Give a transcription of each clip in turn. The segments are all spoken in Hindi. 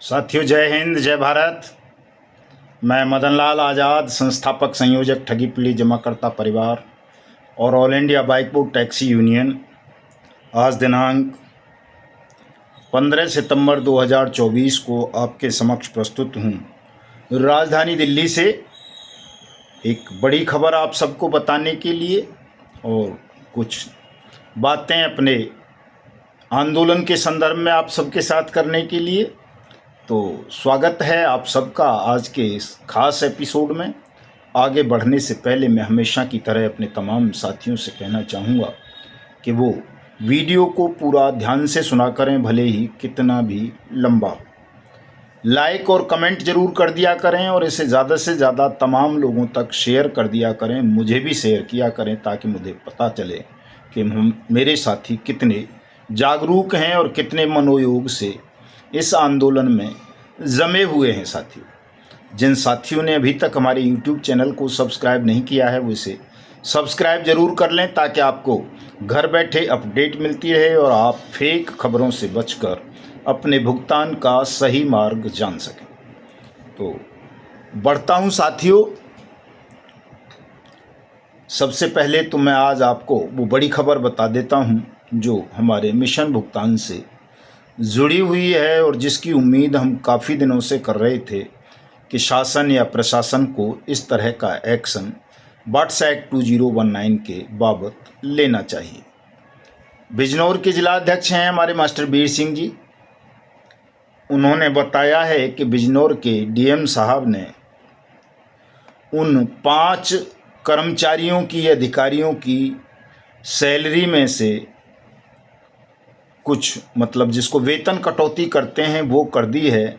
साथियों, जय हिंद, जय भारत। मैं मदन लाल आज़ाद, संस्थापक संयोजक ठगी पीढ़ी जमाकर्ता परिवार और all India bike board taxi union, आज दिनांक 15 सितंबर 2024 को आपके समक्ष प्रस्तुत हूँ। राजधानी दिल्ली से एक बड़ी खबर आप सबको बताने के लिए और कुछ बातें अपने आंदोलन के संदर्भ में आप सबके साथ करने के लिए। तो स्वागत है आप सबका आज के इस खास एपिसोड में। आगे बढ़ने से पहले मैं हमेशा की तरह अपने तमाम साथियों से कहना चाहूँगा कि वो वीडियो को पूरा ध्यान से सुना करें, भले ही कितना भी लंबा हो। लाइक और कमेंट ज़रूर कर दिया करें और इसे ज़्यादा से ज़्यादा तमाम लोगों तक शेयर कर दिया करें। मुझे भी शेयर किया करें ताकि मुझे पता चले कि मेरे साथी कितने जागरूक हैं और कितने मनोयोग से इस आंदोलन में जमे हुए हैं। साथियों, जिन साथियों ने अभी तक हमारे YouTube चैनल को सब्सक्राइब नहीं किया है वो इसे सब्सक्राइब ज़रूर कर लें ताकि आपको घर बैठे अपडेट मिलती रहे और आप फेक खबरों से बचकर अपने भुगतान का सही मार्ग जान सकें। तो बढ़ता हूं साथियों। सबसे पहले तो मैं आज आपको वो बड़ी खबर बता देता हूं जो हमारे मिशन भुगतान से जुड़ी हुई है और जिसकी उम्मीद हम काफ़ी दिनों से कर रहे थे कि शासन या प्रशासन को इस तरह का एक्शन बट्स एक्ट 2019 के बाबत लेना चाहिए। बिजनौर के जिलाध्यक्ष हैं हमारे मास्टर बीर सिंह जी। उन्होंने बताया है कि बिजनौर के डीएम साहब ने उन 5 कर्मचारियों की, अधिकारियों की सैलरी में से कुछ जिसको वेतन कटौती करते हैं वो कर दी है,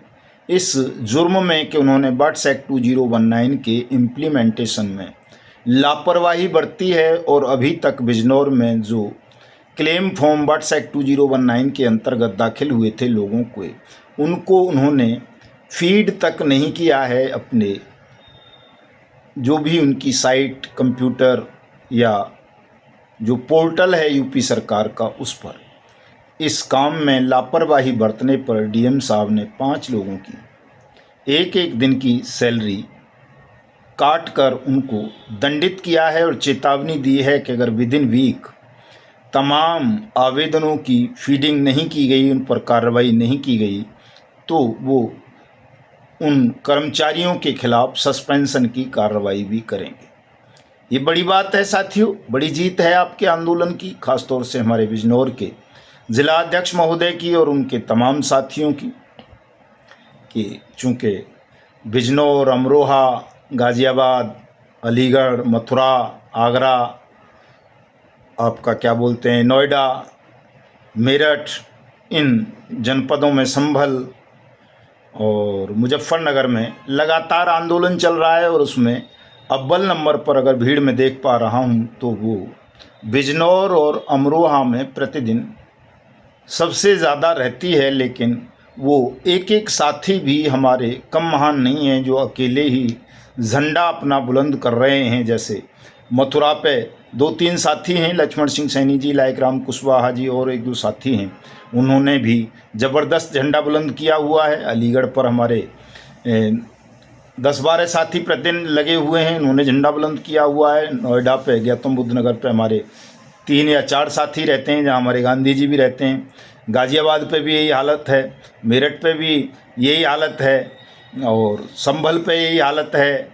इस जुर्म में कि उन्होंने बट्स एक्ट 2019 के इम्प्लीमेंटेशन में लापरवाही बरती है और अभी तक बिजनौर में जो क्लेम फॉर्म बट्स एक्ट 2019 के अंतर्गत दाखिल हुए थे लोगों को, उनको उन्होंने फीड तक नहीं किया है अपने जो भी उनकी साइट, कंप्यूटर या जो पोर्टल है यूपी सरकार का, उस पर। इस काम में लापरवाही बरतने पर डीएम साहब ने 5 लोगों की एक दिन की सैलरी काट कर उनको दंडित किया है और चेतावनी दी है कि अगर विद इन वीक तमाम आवेदनों की फीडिंग नहीं की गई, उन पर कार्रवाई नहीं की गई, तो वो उन कर्मचारियों के खिलाफ सस्पेंशन की कार्रवाई भी करेंगे। ये बड़ी बात है साथियों, बड़ी जीत है आपके आंदोलन की, खासतौर से हमारे बिजनौर के जिला अध्यक्ष महोदय की और उनके तमाम साथियों की, कि चूँकि बिजनौर, अमरोहा, गाज़ियाबाद, अलीगढ़, मथुरा, आगरा, आपका क्या बोलते हैं, नोएडा, मेरठ, इन जनपदों में, संभल और मुजफ्फरनगर में लगातार आंदोलन चल रहा है और उसमें अव्वल नंबर पर अगर भीड़ में देख पा रहा हूँ तो वो बिजनौर और अमरोहा में प्रतिदिन सबसे ज़्यादा रहती है। लेकिन वो एक साथी भी हमारे कम महान नहीं हैं जो अकेले ही झंडा अपना बुलंद कर रहे हैं। जैसे मथुरा पे 2-3 साथी हैं, लक्ष्मण सिंह सैनी जी, लाइक राम कुशवाहा जी और 1-2 साथी हैं, उन्होंने भी ज़बरदस्त झंडा बुलंद किया हुआ है। अलीगढ़ पर हमारे 10-12 साथी प्रतिदिन लगे हुए हैं, उन्होंने झंडा बुलंद किया हुआ है। नोएडा पे, गौतम बुद्ध नगर पे हमारे 3 या 4 साथी रहते हैं, जहाँ हमारे गांधी जी भी रहते हैं। गाज़ियाबाद पे भी यही हालत है, मेरठ पे भी यही हालत है और संभल पे यही हालत है,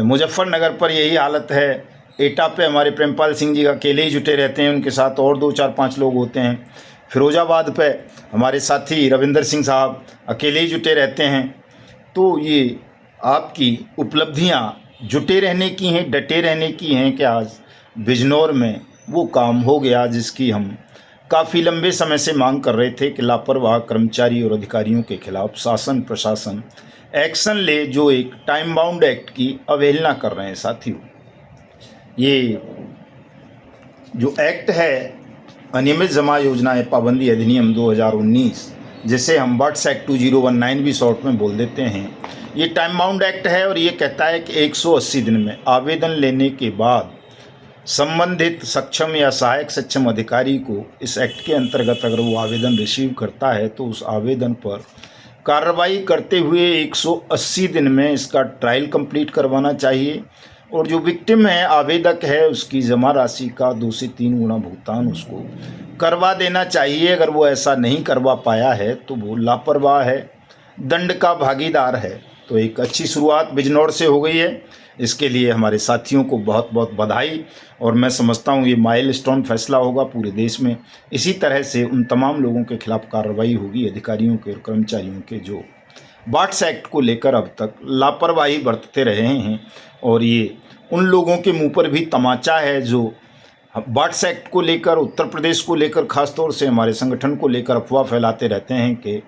मुजफ्फरनगर पर यही हालत है। एटा पे हमारे प्रेमपाल सिंह जी अकेले ही जुटे रहते हैं, उनके साथ और 2-4-5 लोग होते हैं। फिरोजाबाद पे हमारे साथी रविंदर सिंह साहब अकेले ही जुटे रहते हैं। तो ये आपकी उपलब्धियाँ जुटे रहने की हैं, डटे रहने की हैं कि आज बिजनौर में वो काम हो गया जिसकी हम काफ़ी लंबे समय से मांग कर रहे थे कि लापरवाह कर्मचारी और अधिकारियों के खिलाफ शासन प्रशासन एक्शन ले, जो एक टाइम बाउंड एक्ट की अवहेलना कर रहे हैं। साथियों, ये जो एक्ट है अनियमित जमा योजनाएं पाबंदी अधिनियम 2019, जिसे हम बट्स एक्ट 2019 भी शॉर्ट में बोल देते हैं, ये टाइम बाउंड एक्ट है और ये कहता है कि 180 दिन में आवेदन लेने के बाद संबंधित सक्षम या सहायक सक्षम अधिकारी को इस एक्ट के अंतर्गत अगर वो आवेदन रिसीव करता है तो उस आवेदन पर कार्रवाई करते हुए 180 दिन में इसका ट्रायल कंप्लीट करवाना चाहिए और जो विक्टिम है, आवेदक है, उसकी जमा राशि का 2 से 3 गुना भुगतान उसको करवा देना चाहिए। अगर वो ऐसा नहीं करवा पाया है तो वो लापरवाह है, दंड का भागीदार है। तो एक अच्छी शुरुआत बिजनौर से हो गई है, इसके लिए हमारे साथियों को बहुत बहुत बधाई। और मैं समझता हूँ ये माइलस्टोन फैसला होगा पूरे देश में। इसी तरह से उन तमाम लोगों के खिलाफ कार्रवाई होगी, अधिकारियों के और कर्मचारियों के, जो बाट्स एक्ट को लेकर अब तक लापरवाही बरतते रहे हैं। और ये उन लोगों के मुंह पर भी तमाचा है जो बाट्स एक्ट को लेकर, उत्तर प्रदेश को लेकर, खासतौर से हमारे संगठन को लेकर अफवाह फैलाते रहते हैं कि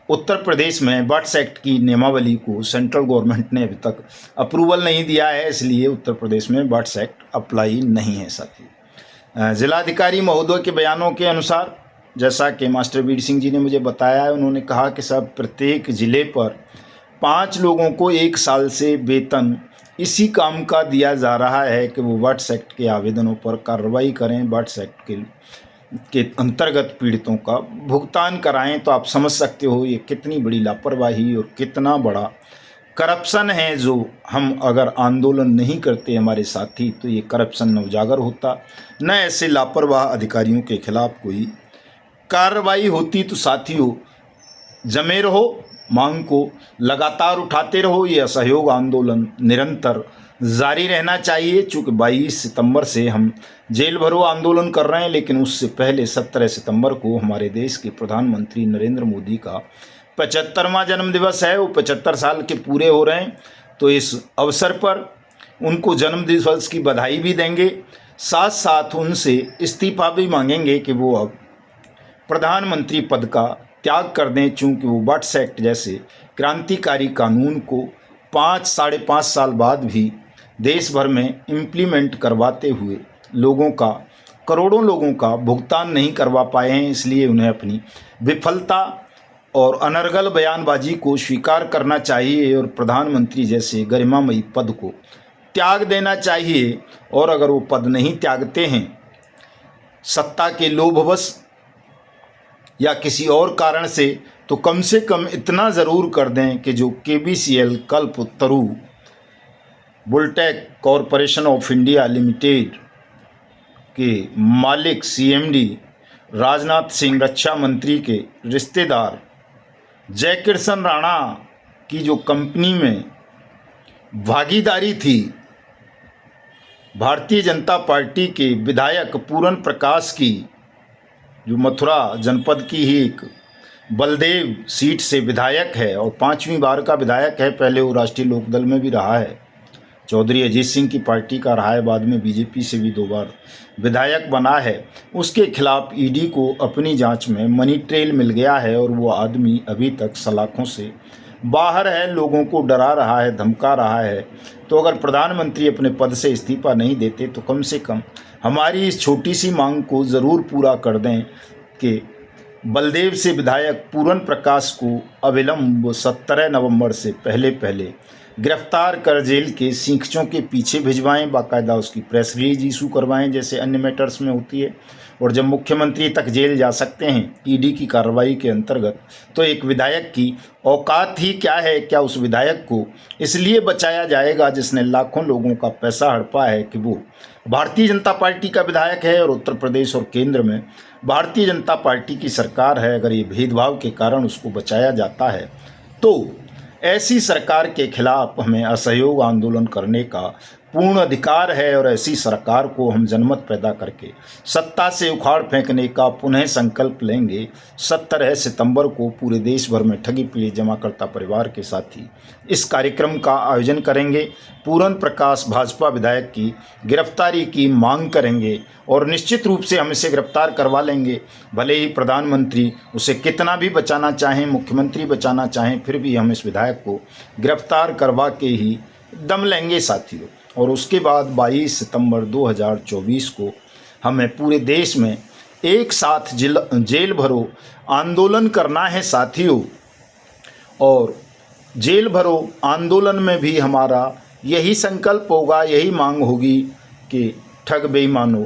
उत्तर प्रदेश में बाट्स एक्ट की नियमावली को सेंट्रल गवर्नमेंट ने अभी तक अप्रूवल नहीं दिया है, इसलिए उत्तर प्रदेश में बाट्स एक्ट अप्लाई नहीं है। साथी जिलाधिकारी महोदय के बयानों के अनुसार, जैसा कि मास्टर वीर सिंह जी ने मुझे बताया है, उन्होंने कहा कि सब प्रत्येक ज़िले पर 5 लोगों को 1 साल से वेतन इसी काम का दिया जा रहा है कि वो बाट्स एक्ट के आवेदनों पर कार्रवाई करें, बाट्स एक्ट के अंतर्गत पीड़ितों का भुगतान कराएं। तो आप समझ सकते हो ये कितनी बड़ी लापरवाही और कितना बड़ा करप्शन है। जो हम अगर आंदोलन नहीं करते हमारे साथी, तो ये करप्शन न उजागर होता, न ऐसे लापरवाह अधिकारियों के खिलाफ कोई कार्रवाई होती। तो साथियों, जमे रहो, मांग को लगातार उठाते रहो। ये असहयोग आंदोलन निरंतर जारी रहना चाहिए। चूँकि 22 सितंबर से हम जेल भरो आंदोलन कर रहे हैं, लेकिन उससे पहले 17 सितंबर को हमारे देश के प्रधानमंत्री नरेंद्र मोदी का 75वां जन्मदिवस है। वो 75 साल के पूरे हो रहे हैं। तो इस अवसर पर उनको जन्मदिवस की बधाई भी देंगे, साथ साथ उनसे इस्तीफा भी मांगेंगे कि वो अब प्रधानमंत्री पद का त्याग कर दें। चूँकि वो बाट्स एक्ट जैसे क्रांतिकारी कानून को 5-5.5 साल बाद भी देश भर में इम्प्लीमेंट करवाते हुए लोगों का, करोड़ों लोगों का भुगतान नहीं करवा पाए हैं। इसलिए उन्हें अपनी विफलता और अनर्गल बयानबाजी को स्वीकार करना चाहिए और प्रधानमंत्री जैसे गरिमामयी पद को त्याग देना चाहिए। और अगर वो पद नहीं त्यागते हैं, सत्ता के लोभवश या किसी और कारण से, तो कम से कम इतना ज़रूर कर दें कि जो KBCL Kalpataru Bultech corporation of India limited के मालिक CMD राजनाथ सिंह, रक्षा मंत्री के रिश्तेदार जयकिशन राणा की जो कंपनी में भागीदारी थी, भारतीय जनता पार्टी के विधायक पूरन प्रकाश की, जो मथुरा जनपद की ही एक बलदेव सीट से विधायक है और 5वीं बार का विधायक है। पहले वो राष्ट्रीय लोकदल में भी रहा है, चौधरी अजीत सिंह की पार्टी का रहा है, बाद में BJP से भी 2 बार विधायक बना है। उसके खिलाफ ED को अपनी जांच में मनी ट्रेल मिल गया है और वो आदमी अभी तक सलाखों से बाहर है, लोगों को डरा रहा है, धमका रहा है। तो अगर प्रधानमंत्री अपने पद से इस्तीफा नहीं देते तो कम से कम हमारी इस छोटी सी मांग को ज़रूर पूरा कर दें कि बलदेव से विधायक पूरन प्रकाश को अविलंब 17 नवंबर से पहले गिरफ्तार कर जेल के सींखचों के पीछे भिजवाएं, बाकायदा उसकी प्रेस रिलीज इशू करवाएं जैसे अन्य मैटर्स में होती है। और जब मुख्यमंत्री तक जेल जा सकते हैं ED की कार्रवाई के अंतर्गत, तो एक विधायक की औकात ही क्या है? क्या उस विधायक को इसलिए बचाया जाएगा जिसने लाखों लोगों का पैसा हड़पा है कि वो भारतीय जनता पार्टी का विधायक है और उत्तर प्रदेश और केंद्र में भारतीय जनता पार्टी की सरकार है। अगर ये भेदभाव के कारण उसको बचाया जाता है, तो ऐसी सरकार के खिलाफ हमें असहयोग आंदोलन करने का पूर्ण अधिकार है और ऐसी सरकार को हम जनमत पैदा करके सत्ता से उखाड़ फेंकने का पुनः संकल्प लेंगे। 17 सितंबर को पूरे देश भर में ठगी पीड़ित जमाकर्ता परिवार के साथ ही इस कार्यक्रम का आयोजन करेंगे। पूरन प्रकाश भाजपा विधायक की गिरफ्तारी की मांग करेंगे और निश्चित रूप से हम इसे गिरफ्तार करवा लेंगे। भले ही प्रधानमंत्री उसे कितना भी बचाना चाहें, मुख्यमंत्री बचाना चाहें, फिर भी हम इस विधायक को गिरफ्तार करवा के ही दम लेंगे साथियों। और उसके बाद 22 सितंबर 2024 को हमें पूरे देश में एक साथ जेल भरो आंदोलन करना है साथियों। और जेल भरो आंदोलन में भी हमारा यही संकल्प होगा, यही मांग होगी कि ठग बेईमानों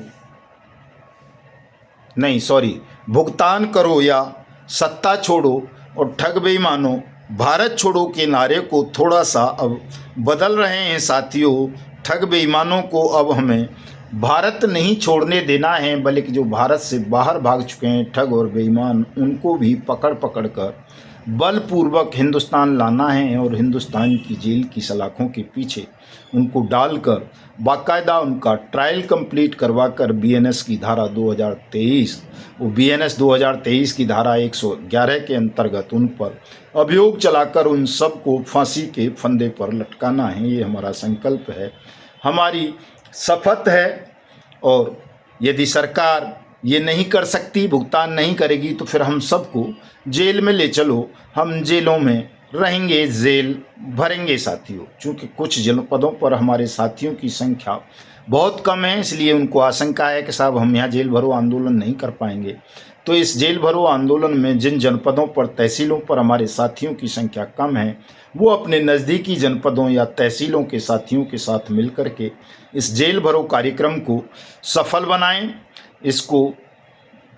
नहीं, भुगतान करो या सत्ता छोड़ो, और ठग बेईमानों भारत छोड़ो के नारे को थोड़ा सा अब बदल रहे हैं साथियों। ठग बेईमानों को अब हमें भारत नहीं छोड़ने देना है, बल्कि जो भारत से बाहर भाग चुके हैं ठग और बेईमान, उनको भी पकड़ पकड़ कर बलपूर्वक हिंदुस्तान लाना है और हिंदुस्तान की जेल की सलाखों के पीछे उनको डालकर बाकायदा उनका ट्रायल कंप्लीट करवाकर बीएनएस की धारा 2023 वो बीएनएस 2023 की धारा 111 के अंतर्गत उन पर अभियोग चलाकर उन सबको फांसी के फंदे पर लटकाना है। ये हमारा संकल्प है, हमारी शपथ है। और यदि सरकार ये नहीं कर सकती, भुगतान नहीं करेगी, तो फिर हम सबको जेल में ले चलो, हम जेलों में रहेंगे, जेल भरेंगे साथियों। चूँकि कुछ जनपदों पर हमारे साथियों की संख्या बहुत कम है, इसलिए उनको आशंका है कि साहब हम यहाँ जेल भरो आंदोलन नहीं कर पाएंगे। तो इस जेल भरो आंदोलन में जिन जनपदों पर, तहसीलों पर हमारे साथियों की संख्या कम है, वो अपने नज़दीकी जनपदों या तहसीलों के साथियों के साथ मिलकर के इस जेल भरो कार्यक्रम को सफल बनाएं। इसको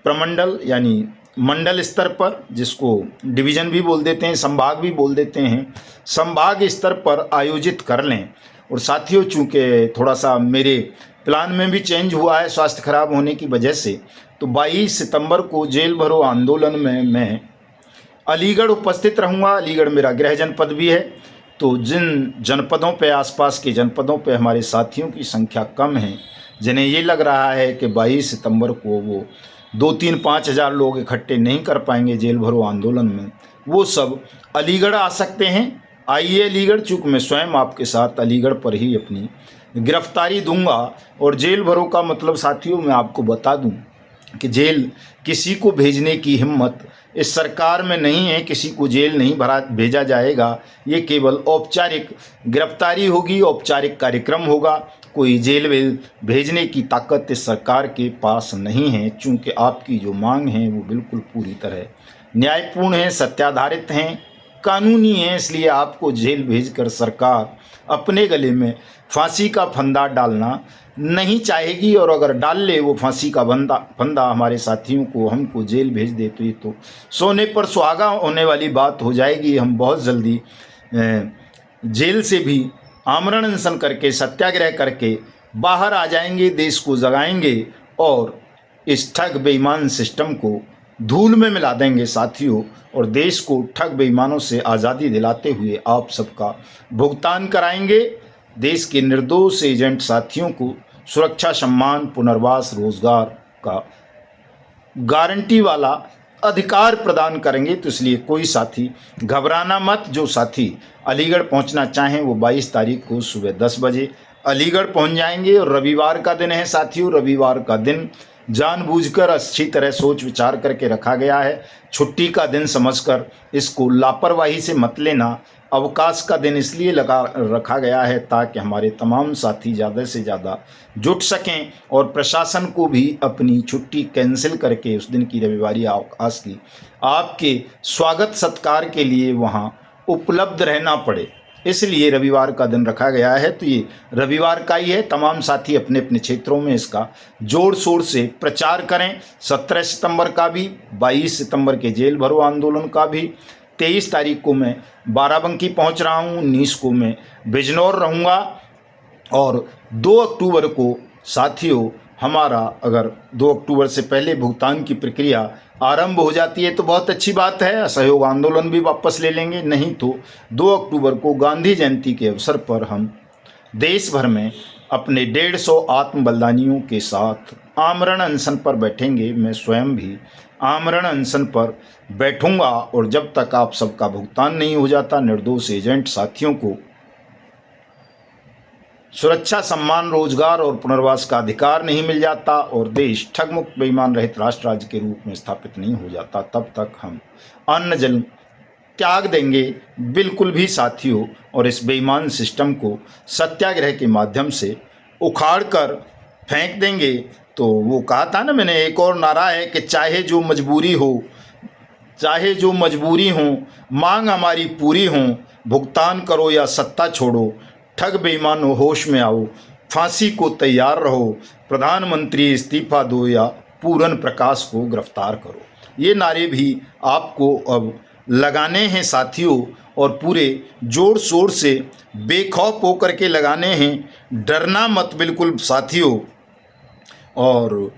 प्रमंडल यानी मंडल स्तर पर, जिसको डिवीज़न भी बोल देते हैं, संभाग भी बोल देते हैं, संभाग स्तर पर आयोजित कर लें। और साथियों, चूँकि थोड़ा सा मेरे प्लान में भी चेंज हुआ है स्वास्थ्य खराब होने की वजह से, तो 22 सितंबर को जेल भरो आंदोलन में मैं अलीगढ़ उपस्थित रहूँगा। अलीगढ़ मेरा गृह जनपद भी है। तो जिन जनपदों पे, आसपास के जनपदों पे हमारे साथियों की संख्या कम है, जिन्हें ये लग रहा है कि 22 सितंबर को वो 2-3-5 हज़ार लोग इकट्ठे नहीं कर पाएंगे जेल भरो आंदोलन में, वो सब अलीगढ़ आ सकते हैं। आइए अलीगढ़, चूँकि मैं स्वयं आपके साथ अलीगढ़ पर ही अपनी गिरफ्तारी दूंगा। और जेल भरो का मतलब साथियों मैं आपको बता दूं कि जेल किसी को भेजने की हिम्मत इस सरकार में नहीं है, किसी को जेल नहीं भेजा जाएगा। ये केवल औपचारिक गिरफ्तारी होगी, औपचारिक कार्यक्रम होगा। कोई जेल वेल भेजने की ताकत इस सरकार के पास नहीं है, चूँकि आपकी जो मांग है वो बिल्कुल पूरी तरह न्यायपूर्ण है, सत्याधारित हैं, कानूनी है। इसलिए आपको जेल भेजकर सरकार अपने गले में फांसी का फंदा डालना नहीं चाहेगी। और अगर डाल ले वो फांसी का फंदा हमारे साथियों को, हमको जेल भेज दे, तो ये तो सोने पर सुहागा होने वाली बात हो जाएगी। हम बहुत जल्दी जेल से भी आमरण अनशन करके, सत्याग्रह करके बाहर आ जाएंगे, देश को जगाएंगे और इस ठग बेईमान सिस्टम को धूल में मिला देंगे साथियों। और देश को ठग बेईमानों से आज़ादी दिलाते हुए आप सबका भुगतान कराएंगे। देश के निर्दोष एजेंट साथियों को सुरक्षा, सम्मान, पुनर्वास, रोजगार का गारंटी वाला अधिकार प्रदान करेंगे। तो इसलिए कोई साथी घबराना मत। जो साथी अलीगढ़ पहुंचना चाहें वो 22 तारीख को सुबह 10 बजे अलीगढ़ पहुंच जाएंगे। और रविवार का दिन है साथियों, रविवार का दिन जानबूझकर अच्छी तरह सोच विचार करके रखा गया है। छुट्टी का दिन समझकर इसको लापरवाही से मत लेना। अवकाश का दिन इसलिए रखा गया है ताकि हमारे तमाम साथी ज़्यादा से ज़्यादा जुट सकें और प्रशासन को भी अपनी छुट्टी कैंसिल करके उस दिन की रविवारी अवकाश की आपके स्वागत सत्कार के लिए वहां उपलब्ध रहना पड़े, इसलिए रविवार का दिन रखा गया है। तो ये रविवार का ही है। तमाम साथी अपने अपने क्षेत्रों में इसका जोर शोर से प्रचार करें। 17 सितंबर का भी, 22 सितंबर के जेल भरो आंदोलन का भी, 23 तारीख को मैं बाराबंकी पहुंच रहा हूं, 19 को मैं बिजनौर रहूंगा और 2 अक्टूबर को साथियों हमारा, अगर 2 अक्टूबर से पहले भुगतान की प्रक्रिया आरंभ हो जाती है तो बहुत अच्छी बात है, असहयोग आंदोलन भी वापस ले लेंगे। नहीं तो 2 अक्टूबर को गांधी जयंती के अवसर पर हम देश भर में अपने 150 आत्म बलिदानियों के साथ आमरण अनशन पर बैठेंगे। मैं स्वयं भी आमरण अनशन पर बैठूंगा और जब तक आप सबका भुगतान नहीं हो जाता, निर्दोष एजेंट साथियों को सुरक्षा, सम्मान, रोजगार और पुनर्वास का अधिकार नहीं मिल जाता और देश ठगमुक्त बेईमान रहित राष्ट्र राज्य के रूप में स्थापित नहीं हो जाता, तब तक हम अन्न जल त्याग देंगे बिल्कुल भी साथियों। और इस बेईमान सिस्टम को सत्याग्रह के माध्यम से उखाड़ कर फेंक देंगे। तो वो कहा था ना मैंने, एक और नारा है कि चाहे जो मजबूरी हो, चाहे जो मजबूरी हो, मांग हमारी पूरी हो, भुगतान करो या सत्ता छोड़ो, ठग बेईमानो होश में आओ, फांसी को तैयार रहो, प्रधानमंत्री इस्तीफा दो या पूरन प्रकाश को गिरफ्तार करो। ये नारे भी आपको अब लगाने हैं साथियों, और पूरे ज़ोर शोर से बेखौफ होकर के लगाने हैं, डरना मत बिल्कुल साथियों। और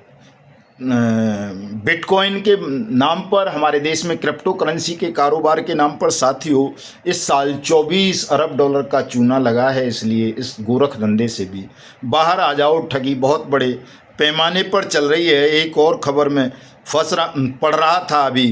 बिटकॉइन के नाम पर, हमारे देश में क्रिप्टो करेंसी के कारोबार के नाम पर साथियों इस साल 24 अरब डॉलर का चूना लगा है। इसलिए इस गोरख धंधे से भी बाहर आ जाओ। ठगी बहुत बड़े पैमाने पर चल रही है। एक और खबर में पढ़ रहा था अभी,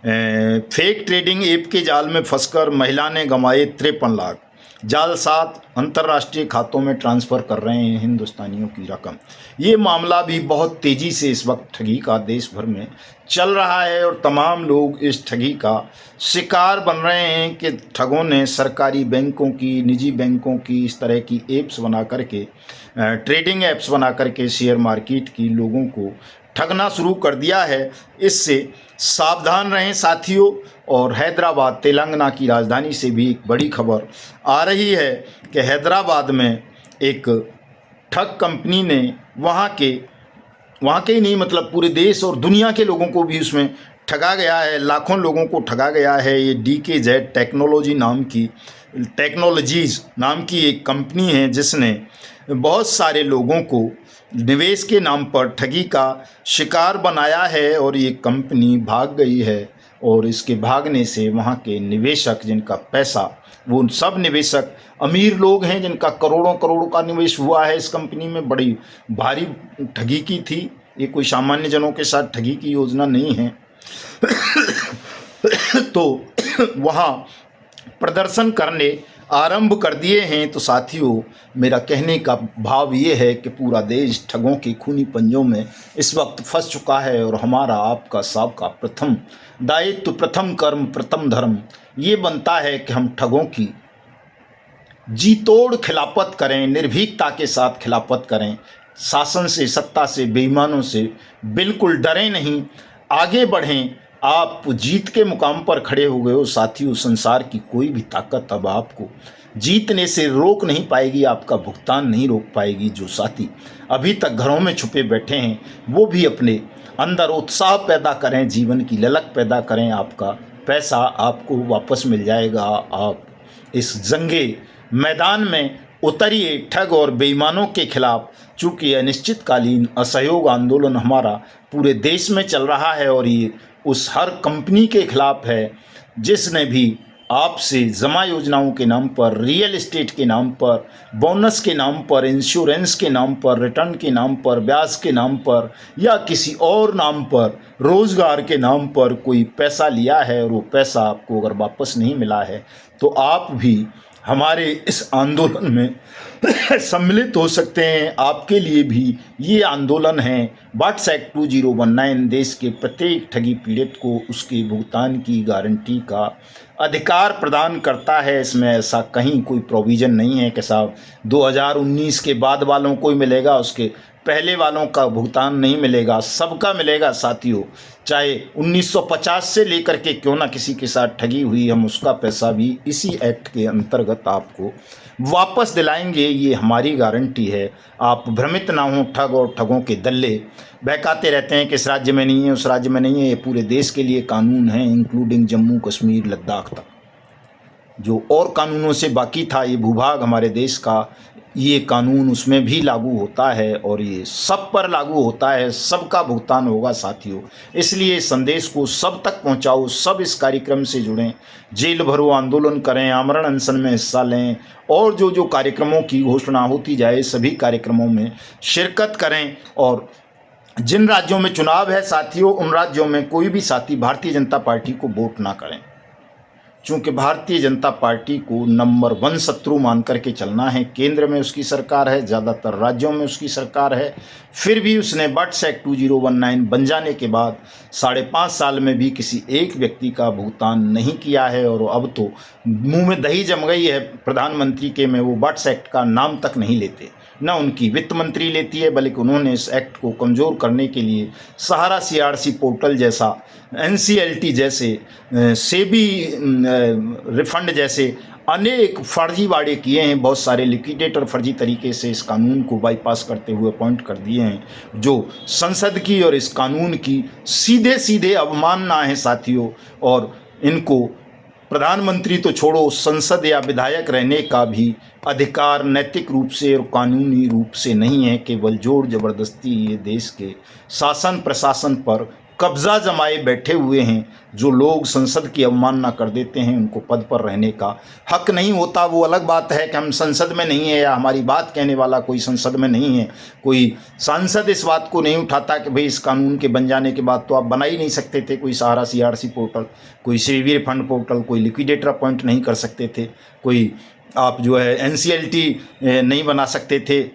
फेक ट्रेडिंग ऐप के जाल में फंसकर महिला ने गंवाए 53 लाख। जाल 7 अंतर्राष्ट्रीय खातों में ट्रांसफ़र कर रहे हैं हिंदुस्तानियों की रकम। ये मामला भी बहुत तेज़ी से इस वक्त ठगी का देश भर में चल रहा है, और तमाम लोग इस ठगी का शिकार बन रहे हैं कि ठगों ने सरकारी बैंकों की, निजी बैंकों की इस तरह की ऐप्स बना करके, ट्रेडिंग ऐप्स बना करके शेयर मार्केट की लोगों को ठगना शुरू कर दिया है। इससे सावधान रहें साथियों। और हैदराबाद, तेलंगाना की राजधानी से भी एक बड़ी खबर आ रही है कि हैदराबाद में एक ठग कंपनी ने वहाँ के ही नहीं, मतलब पूरे देश और दुनिया के लोगों को भी उसमें ठगा गया है। लाखों लोगों को ठगा गया है। ये DKZ टेक्नोलॉजीज़ नाम की एक कंपनी है जिसने बहुत सारे लोगों को निवेश के नाम पर ठगी का शिकार बनाया है, और ये कंपनी भाग गई है। और इसके भागने से वहाँ के निवेशक, जिनका पैसा, वो सब निवेशक अमीर लोग हैं जिनका करोड़ों करोड़ों का निवेश हुआ है इस कंपनी में, बड़ी भारी ठगी की थी। ये कोई सामान्य जनों के साथ ठगी की योजना नहीं है। तो वहाँ प्रदर्शन करने आरंभ कर दिए हैं। तो साथियों, मेरा कहने का भाव ये है कि पूरा देश ठगों के खूनी पंजों में इस वक्त फंस चुका है, और हमारा आपका सबका प्रथम दायित्व, प्रथम कर्म, प्रथम धर्म ये बनता है कि हम ठगों की जी तोड़ खिलाफत करें, निर्भीकता के साथ खिलाफत करें। शासन से, सत्ता से, बेईमानों से बिल्कुल डरें नहीं, आगे बढ़ें। आप जीत के मुकाम पर खड़े हो गए हो साथियों। संसार की कोई भी ताकत अब आपको जीतने से रोक नहीं पाएगी, आपका भुगतान नहीं रोक पाएगी। जो साथी अभी तक घरों में छुपे बैठे हैं वो भी अपने अंदर उत्साह पैदा करें, जीवन की ललक पैदा करें। आपका पैसा आपको वापस मिल जाएगा। आप इस जंगे मैदान में उतरिए ठग और बेईमानों के खिलाफ। चूँकि अनिश्चितकालीन असहयोग आंदोलन हमारा पूरे देश में चल रहा है, और ये उस हर कंपनी के खिलाफ है जिसने भी आपसे जमा योजनाओं के नाम पर, रियल एस्टेट के नाम पर, बोनस के नाम पर, इंश्योरेंस के नाम पर, रिटर्न के नाम पर, ब्याज के नाम पर, या किसी और नाम पर, रोज़गार के नाम पर कोई पैसा लिया है, और वो पैसा आपको अगर वापस नहीं मिला है तो आप भी हमारे इस आंदोलन में सम्मिलित हो सकते हैं। आपके लिए भी ये आंदोलन है। बट्स एक्ट 2019 देश के प्रत्येक ठगी पीड़ित को उसके भुगतान की गारंटी का अधिकार प्रदान करता है। इसमें ऐसा कहीं कोई प्रोविज़न नहीं है कि साहब 2019 के बाद वालों को ही मिलेगा, उसके पहले वालों का भुगतान नहीं मिलेगा। सबका मिलेगा साथियों, चाहे 1950 से लेकर के क्यों ना किसी के साथ ठगी हुई, हम उसका पैसा भी इसी एक्ट के अंतर्गत आपको वापस दिलाएंगे। ये हमारी गारंटी है। आप भ्रमित ना हों। ठग और ठगों के दल्ले बहकाते रहते हैं कि इस राज्य में नहीं है, उस राज्य में नहीं है। ये पूरे देश के लिए कानून है, इंक्लूडिंग जम्मू कश्मीर लद्दाख तक। जो और कानूनों से बाकी था ये भूभाग हमारे देश का, ये कानून उसमें भी लागू होता है, और ये सब पर लागू होता है। सबका भुगतान होगा साथियों। इसलिए संदेश को सब तक पहुंचाओ। सब इस कार्यक्रम से जुड़ें, जेल भरो आंदोलन करें, आमरण अनशन में हिस्सा लें, और जो कार्यक्रमों की घोषणा होती जाए सभी कार्यक्रमों में शिरकत करें। और जिन राज्यों में चुनाव है साथियों, उन राज्यों में कोई भी साथी भारतीय जनता पार्टी को वोट ना करें, चूँकि भारतीय जनता पार्टी को नंबर 1 शत्रु मान करके चलना है। केंद्र में उसकी सरकार है, ज़्यादातर राज्यों में उसकी सरकार है। फिर भी उसने बट्स एक्ट 2019 बन जाने के बाद 5.5 साल में भी किसी एक व्यक्ति का भुगतान नहीं किया है। और अब तो मुंह में दही जम गई है प्रधानमंत्री के में, वो बट्स एक्ट का नाम तक नहीं लेते, न उनकी वित्त मंत्री लेती है, बल्कि उन्होंने इस एक्ट को कमज़ोर करने के लिए सहारा CRC पोर्टल जैसा, NCLT जैसे, सेबी रिफंड जैसे अनेक फर्जीवाड़े किए हैं। बहुत सारे लिक्विडेटर फर्जी तरीके से इस कानून को बाईपास करते हुए अपॉइंट कर दिए हैं, जो संसद की और इस कानून की सीधे सीधे अवमानना है साथियों। और इनको प्रधानमंत्री तो छोड़ो, संसद या विधायक रहने का भी अधिकार नैतिक रूप से और कानूनी रूप से नहीं है। केवल जोर जबरदस्ती ये देश के शासन प्रशासन पर कब्जा जमाए बैठे हुए हैं। जो लोग संसद की अवमानना कर देते हैं उनको पद पर रहने का हक नहीं होता। वो अलग बात है कि हम संसद में नहीं है या हमारी बात कहने वाला कोई संसद में नहीं है, कोई सांसद इस बात को नहीं उठाता कि भाई इस कानून के बन जाने के बाद तो आप बना ही नहीं सकते थे कोई सहारा CRC पोर्टल, कोई श्रीवीर फंड पोर्टल, कोई लिक्विडेटर अपॉइंट नहीं कर सकते थे, कोई आप जो है NCLT नहीं बना सकते थे।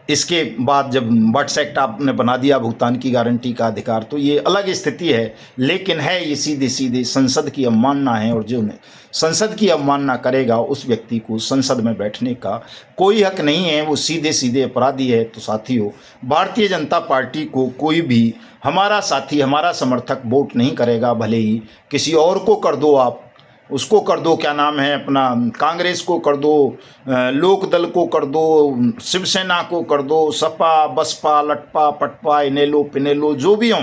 इसके बाद जब बट्स एक्ट आपने बना दिया भुगतान की गारंटी का अधिकार, तो ये अलग स्थिति है। लेकिन है ये सीधे सीधे संसद की अवमानना है, और जो संसद की अवमानना करेगा उस व्यक्ति को संसद में बैठने का कोई हक नहीं है, वो सीधे सीधे अपराधी है। तो साथियों, भारतीय जनता पार्टी को कोई भी हमारा साथी, हमारा समर्थक वोट नहीं करेगा। भले ही किसी और को कर दो, आप उसको कर दो, क्या नाम है अपना, कांग्रेस को कर दो, लोक दल को कर दो, शिवसेना को कर दो, सपा बसपा लटपा पटपा इनेलो पिनेलो जो भी हों,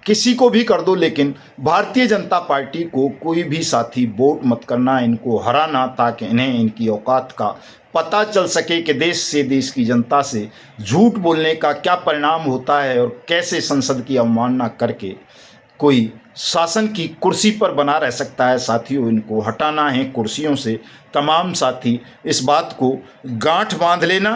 किसी को भी कर दो, लेकिन भारतीय जनता पार्टी को कोई भी साथी वोट मत करना, इनको हराना, ताकि इन्हें इनकी औकात का पता चल सके कि देश से, देश की जनता से झूठ बोलने का क्या परिणाम होता है और कैसे संसद की अवमानना करके कोई शासन की कुर्सी पर बना रह सकता है। साथियों, इनको हटाना है कुर्सियों से। तमाम साथी इस बात को गांठ बांध लेना।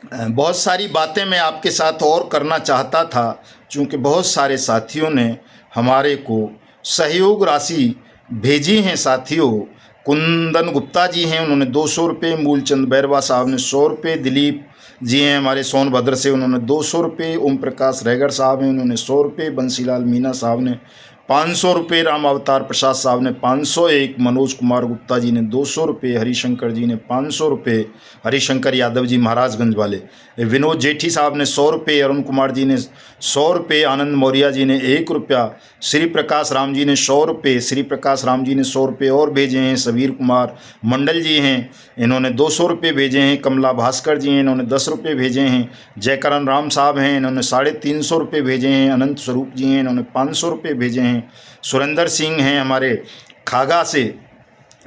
बहुत सारी बातें मैं आपके साथ और करना चाहता था, चूँकि बहुत सारे साथियों ने हमारे को सहयोग राशि भेजी हैं। साथियों, कुंदन गुप्ता जी हैं, उन्होंने 200 रुपये, मूलचंद बैरवा साहब ने 100 रुपये, दिलीप जी हैं हमारे सोनभद्र से, उन्होंने 200 रुपये, ओम प्रकाश रैगर साहब हैं, उन्होंने 100 रुपये, बंसीलाल मीना साहब ने 500 रुपये, राम अवतार प्रसाद साहब ने 501, मनोज कुमार गुप्ता जी ने 200 रुपये, हरिशंकर जी ने 500 रुपये, हरिशंकर यादव जी महाराजगंज वाले, विनोद जेठी साहब ने 100 रुपये, अरुण कुमार जी ने 100 रुपये, आनंद मौर्य जी ने 1 रुपया, श्री प्रकाश राम जी ने 100 रुपये, श्री प्रकाश राम जी ने 100 रुपये और भेजे हैं। सबीर कुमार मंडल जी हैं, इन्होंने 200 रुपये भेजे हैं। कमला भास्कर जी हैं, इन्होंने 10 रुपये भेजे हैं। जयकरण राम साहब हैं, इन्होंने 350 रुपये भेजे हैं। अनंत स्वरूप जी हैं, इन्होंने 500 रुपये भेजे हैं। सुरेंद्र सिंह हैं हमारे खागा से,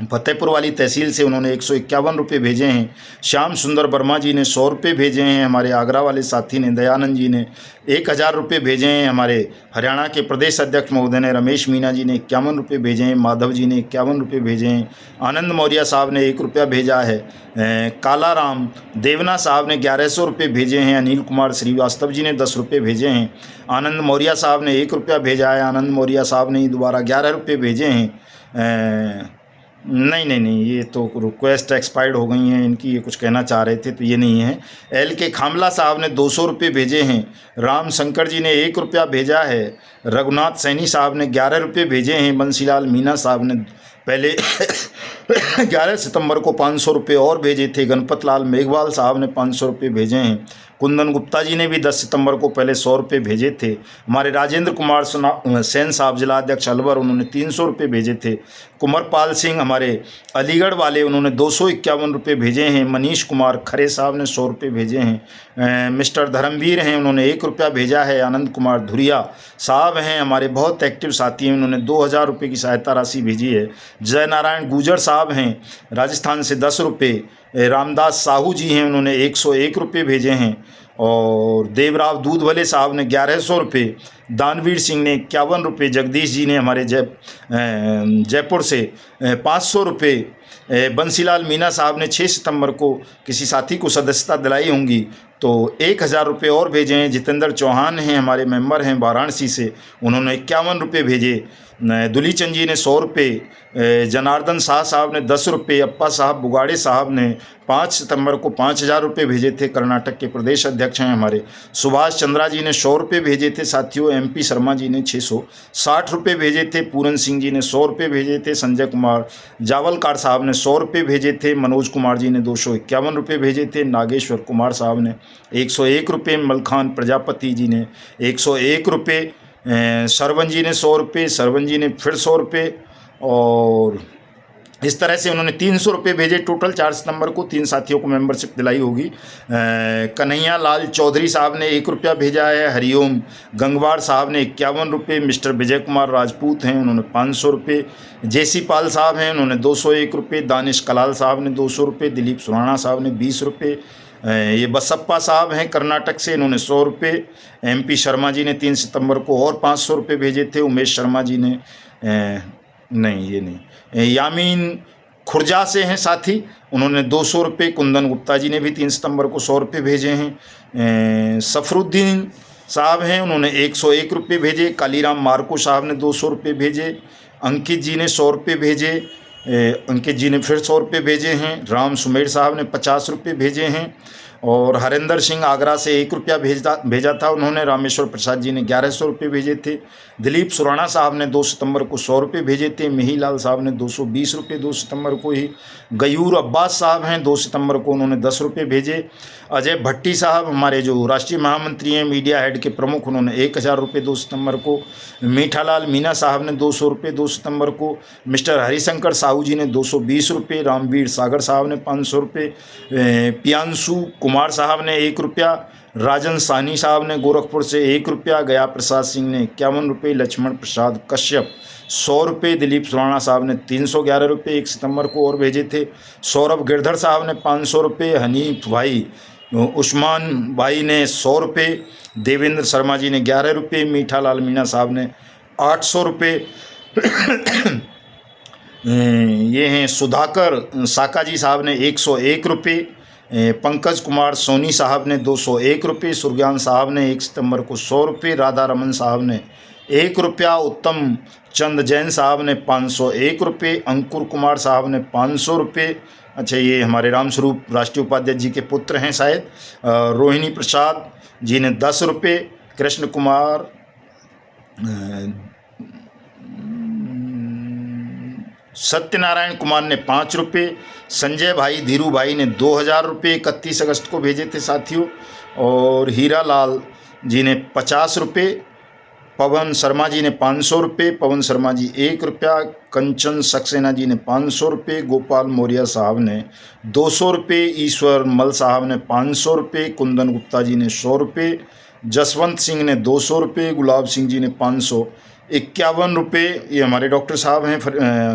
फतेहपुर वाली तहसील से, उन्होंने 151 रुपये भेजे हैं। श्याम सुंदर वर्मा जी ने 100 रुपये भेजे हैं। हमारे आगरा वाले साथी ने, दयानंद जी ने 1000 रुपये भेजे हैं। हमारे हरियाणा के प्रदेश अध्यक्ष महोदय ने, रमेश मीना जी ने 51 रुपये भेजे हैं। माधव जी ने 51 रुपये भेजे हैं। आनंद मौर्य साहब ने 1 रुपया भेजा है। काला राम देवना साहब ने 1100 रुपये भेजे हैं। अनिल कुमार श्रीवास्तव जी ने 10 रुपये भेजे हैं। आनंद मौर्य साहब ने 1 रुपया भेजा है। आनंद मौर्य साहब ने दोबारा 11 रुपये भेजे हैं। नहीं, ये तो रिक्वेस्ट एक्सपायर्ड हो गई हैं इनकी, ये कुछ कहना चाह रहे थे, तो ये नहीं है। एल के खामला साहब ने 200 रुपये भेजे हैं। राम शंकर जी ने 1 रुपया भेजा है। रघुनाथ सैनी साहब ने 11 रुपये भेजे हैं। बंसीलाल मीना साहब ने पहले 11 सितंबर को 500 रुपये और भेजे थे। गणपत लाल मेघवाल साहब ने 500 रुपये भेजे हैं। कुंदन गुप्ता जी ने भी 10 सितंबर को पहले 100 रुपये भेजे थे। हमारे राजेंद्र कुमार सेन साहब जिला अध्यक्ष अलवर, उन्होंने 300 रुपये भेजे थे। कुंवरपाल सिंह हमारे अलीगढ़ वाले, उन्होंने 251 रुपये भेजे हैं। मनीष कुमार खरे साहब ने 100 रुपये भेजे हैं। मिस्टर धर्मवीर हैं, उन्होंने 1 रुपया भेजा है। आनंद कुमार धुरिया साहब हैं हमारे बहुत एक्टिव साथी हैं, उन्होंने 2000 रुपये की सहायता राशि भेजी है। जय नारायण गुजर साहब हैं राजस्थान से 10 रुपये। रामदास साहू जी हैं, उन्होंने 101 रुपये भेजे हैं। और देवराव दूधवले साहब ने 1100 रुपये। दानवीर सिंह ने 51 रुपये। जगदीश जी ने हमारे जयपुर से 500 रुपये। बंसीलाल मीना साहब ने 6 सितंबर को किसी साथी को सदस्यता दिलाई होंगी तो 1000 रुपये और भेजे हैं। जितेंद्र चौहान हैं हमारे मेंबर हैं वाराणसी से, उन्होंने 51 रुपये भेजे। दुलीचंद जी ने 100 रुपये। जनार्दन शाह साहब ने 10 रुपये। अप्पा साहब बुगाड़े साहब ने 5 सितंबर को 5000 रुपये भेजे थे, कर्नाटक के प्रदेश अध्यक्ष हैं हमारे। सुभाष चंद्रा जी ने 100 रुपये भेजे थे। साथियों, MP शर्मा जी ने 660 रुपये भेजे थे। पूरन सिंह जी ने 100 रुपये भेजे थे। संजय कुमार जावलकार साहब ने 100 रुपये भेजे थे। मनोज कुमार जी ने 251 रुपये भेजे थे। नागेश्वर कुमार साहब ने 101 रुपये। मलखान प्रजापति जी ने 101 रुपये। सरवन जी ने 100 रुपये। सरवन जी ने फिर 100 रुपये। और इस तरह से उन्होंने 300 रुपये भेजे टोटल 4 सितंबर को। 3 साथियों को मेंबरशिप दिलाई होगी। कन्हैया लाल चौधरी साहब ने 1 रुपया भेजा है। हरिओम गंगवार साहब ने 51 रुपये। मिस्टर विजय कुमार राजपूत हैं, उन्होंने 500 रुपये। जेसी पाल साहब हैं, उन्होंने 201 रुपये। दानिश कलाल साहब ने 200 रुपये। दिलीप सुराणा साहब ने 20 रुपये। ये बसप्पा साहब हैं कर्नाटक से, इन्होंने 100 रुपये। MP शर्मा जी ने 3 सितंबर को और 500 रुपये भेजे थे। उमेश शर्मा जी ने नहीं, ये नहीं, यामीन खुर्जा से हैं साथी, उन्होंने 200 रुपये। कुंदन गुप्ता जी ने भी 3 सितंबर को 100 रुपये भेजे हैं। सफरुद्दीन साहब हैं, उन्होंने 101 रुपये भेजे। कालीराम मार्को साहब ने 200 रुपये भेजे। अंकित जी ने 100 रुपये भेजे। अंकित जी ने फिर 100 रुपये भेजे हैं। राम सुमेर साहब ने 50 रुपये भेजे हैं। और हरिंदर सिंह आगरा से 1 रुपया भेजा था उन्होंने। रामेश्वर प्रसाद जी ने 1100 रुपये भेजे थे। दिलीप सुराणा साहब ने 2 सितंबर को 100 रुपये भेजे थे। मिहीलाल साहब ने 220 रुपये 2 सितंबर को ही। गयूर अब्बास साहब हैं, 2 सितंबर को उन्होंने 10 रुपये भेजे। अजय भट्टी साहब हमारे जो राष्ट्रीय महामंत्री हैं, मीडिया हेड के प्रमुख, उन्होंने 1000 रुपये 2 सितंबर को। मीठालाल मीना साहब ने 200 रुपये 2 सितंबर को। मिस्टर हरिशंकर साहू जी ने 220 रुपये। रामवीर सागर साहब ने 500 रुपये। पियांशु कुमार साहब ने 1 रुपया। राजन साहनी साहब ने गोरखपुर से 1 रुपया। गया प्रसाद सिंह ने 51 रुपये। लक्ष्मण प्रसाद कश्यप 100 रुपये। दिलीप सुराणा साहब ने 311 रुपये 1 सितंबर को और भेजे थे। सौरभ गिरधर साहब ने 500 रुपये। हनीफ भाई उस्मान भाई ने 100 रुपये। देवेंद्र शर्मा जी ने 11 रुपये। मीठालाल मीणा साहब ने 800 रुपये। ये हैं सुधाकर साका जी साहब ने 101 रुपये। पंकज कुमार सोनी साहब ने 201 रुपये। सुरज्ञान साहब ने 1 सितंबर को 100 रुपये। राधा रमन साहब ने 1 रुपया। उत्तम चंद जैन साहब ने 501 रुपये। अंकुर कुमार साहब ने 500 रुपये। अच्छा, ये हमारे रामस्वरूप राष्ट्रीय उपाध्यक्ष जी के पुत्र हैं शायद। रोहिणी प्रसाद जी ने 10 रुपये। कृष्ण कुमार सत्यनारायण कुमार ने 5 रुपये। संजय भाई धीरू भाई ने 2000 रुपये 31 अगस्त को भेजे थे साथियों। और हीरा लाल जी ने 50 रुपये। पवन शर्मा जी ने 500 रुपये। पवन शर्मा जी 1 रुपया। कंचन सक्सेना जी ने 500 रुपये। गोपाल मौर्य साहब ने 200 रुपये। ईश्वर मल साहब ने 500 रुपये। कुंदन गुप्ता जी ने 100 रुपये। जसवंत सिंह ने 200 रुपये। गुलाब सिंह जी ने 551 रुपये। ये हमारे डॉक्टर साहब हैं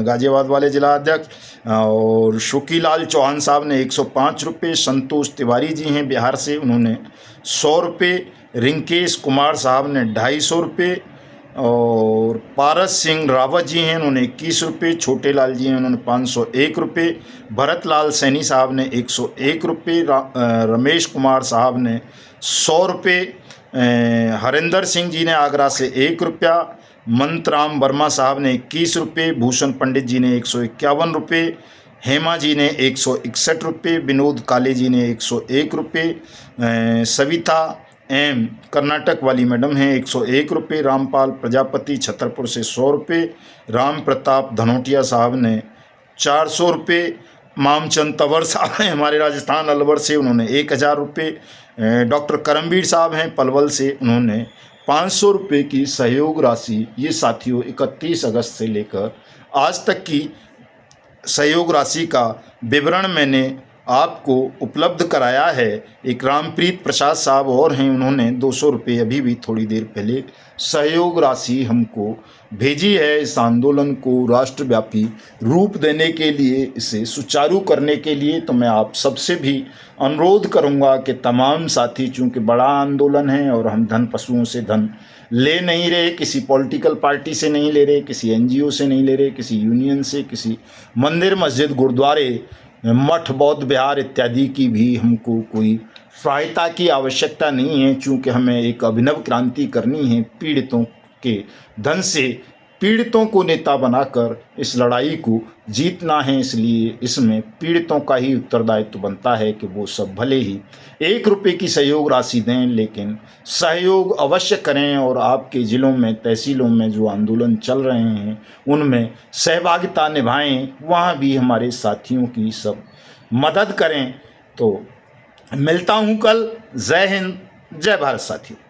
गाजियाबाद वाले जिला अध्यक्ष। और शुकीलाल चौहान साहब ने 105 रुपये। संतोष तिवारी जी हैं बिहार से, उन्होंने 100 रुपये। रिंकेश कुमार साहब ने 250 रुपये। और पारस सिंह रावत जी हैं, उन्होंने 21 रुपये। छोटे लाल जी हैं, उन्होंने 501 रुपये। भरत लाल सैनी साहब ने 101 रुपये। रमेश कुमार साहब ने 100 रुपये। हरिंदर सिंह जी ने आगरा से 1 रुपया। मंतराम वर्मा साहब ने 21 रुपये। भूषण पंडित जी ने 151 रुपये। हेमा जी ने 161 रुपये। विनोद काले जी ने 101 रुपये। सविता एम कर्नाटक वाली मैडम हैं, 101 रुपये। रामपाल प्रजापति छतरपुर से 100 रुपये। राम प्रताप धनोटिया साहब ने 400 रुपये। मामचंद तंवर साहब हैं हमारे राजस्थान अलवर से, उन्होंने 1000 रुपये। डॉक्टर करमवीर साहब हैं पलवल से, उन्होंने 500 रुपये की सहयोग राशि, ये साथियों 31 अगस्त से लेकर आज तक की सहयोग राशि का विवरण मैंने आपको उपलब्ध कराया है। एक रामप्रीत प्रसाद साहब और हैं, उन्होंने 200 रुपये अभी भी थोड़ी देर पहले सहयोग राशि हमको भेजी है इस आंदोलन को राष्ट्रव्यापी रूप देने के लिए, इसे सुचारू करने के लिए। तो मैं आप सबसे भी अनुरोध करूंगा कि तमाम साथी, चूँकि बड़ा आंदोलन है और हम धन पशुओं से धन ले नहीं रहे, किसी पॉलिटिकल पार्टी से नहीं ले रहे, किसी NGO से नहीं ले रहे, किसी यूनियन से, किसी मंदिर मस्जिद गुरुद्वारे मठ बौद्ध विहार इत्यादि की भी हमको कोई सहायता की आवश्यकता नहीं है। चूँकि हमें एक अभिनव क्रांति करनी है, पीड़ितों के धन से पीड़ितों को नेता बनाकर इस लड़ाई को जीतना है। इसलिए इसमें पीड़ितों का ही उत्तरदायित्व बनता है कि वो सब भले ही 1 रुपये की सहयोग राशि दें, लेकिन सहयोग अवश्य करें और आपके ज़िलों में, तहसीलों में जो आंदोलन चल रहे हैं उनमें सहभागिता निभाएं, वहाँ भी हमारे साथियों की सब मदद करें। तो मिलता हूँ कल। जय हिंद, जय भारत साथियों।